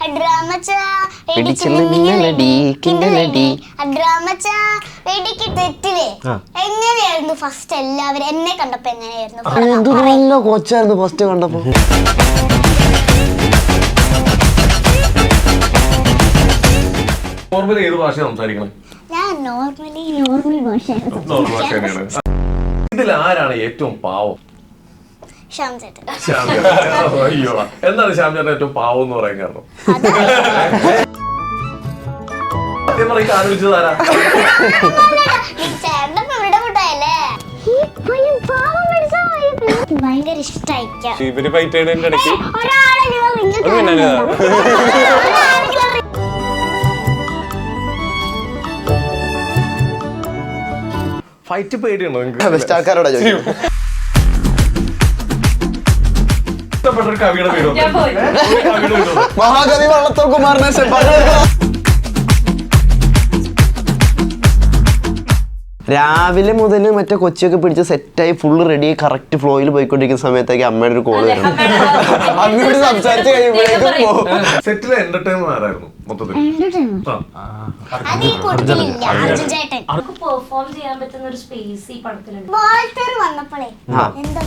അഡ്രാമച്ചാ ഇടിച്ചില്ല മിന്നലടി കിന്നലടി അഡ്രാമച്ചാ വെടിക്ക് തെറ്റില്ലേ എങ്ങനെയായിരുന്നു ഫസ്റ്റ് എല്ലാവരും എന്നെ കണ്ടപ്പോ എങ്ങനെയായിരുന്നു കൊച്ചായിരുന്നു ഫസ്റ്റ് കണ്ടപ്പോ നോർമലി ഏത് ഭാഷ സംസാരിക്കണം? ഞാൻ നോർമൽ ഭാഷയാണ്. ഇതിൽ ആരാണ് ഏറ്റവും പാവം? ശ്യാം ചേട്ടൻ. അയ്യോ, എന്താണ് ശ്യാം ചേട്ടൻ ഏറ്റവും പാവം എന്ന് പറയാൻ കാരണം? സത്യം പറയും ആലോചിച്ചത് ആരാ? ഭയങ്കര ഇഷ്ടായിക്കാം. ഇവര് ഫൈറ്റ് ചെയ്യണതിന്റെ ഇടയ്ക്ക് ഫൈറ്റ് പേടിയുണ്ടോ നിങ്ങൾക്ക്? ബെസ്റ്റ് ആൾക്കാരോടാ ചോദിക്കും. ഇഷ്ടപ്പെട്ട ഒരു കവിയുടെ പേരോ? മഹാകവി വള്ളത്തോൾ കുമാരനാശൻ. രാവിലെ മുതൽ മറ്റേ കൊച്ചിയൊക്കെ പിടിച്ച് സെറ്റായി ഫുള്ള് റെഡി കറക്റ്റ് ഫ്ലോയിൽ പോയിക്കൊണ്ടിരിക്കുന്ന സമയത്തേക്ക് അമ്മയുടെ ഒരു കോള് വരണം. അമ്മയോട് സംസാരിച്ച് കഴിയുമ്പോഴേക്കും പോകും. സെറ്റിലെ എന്റർടൈൻമെന്റ് ആരായിരുന്നു മൊത്തത്തിൽ? പെർഫോം ചെയ്യാൻ പറ്റുന്ന ഒരു സ്പേസ് ഈ പടത്തിലുണ്ട്. വന്നപ്പോഴേ എന്താ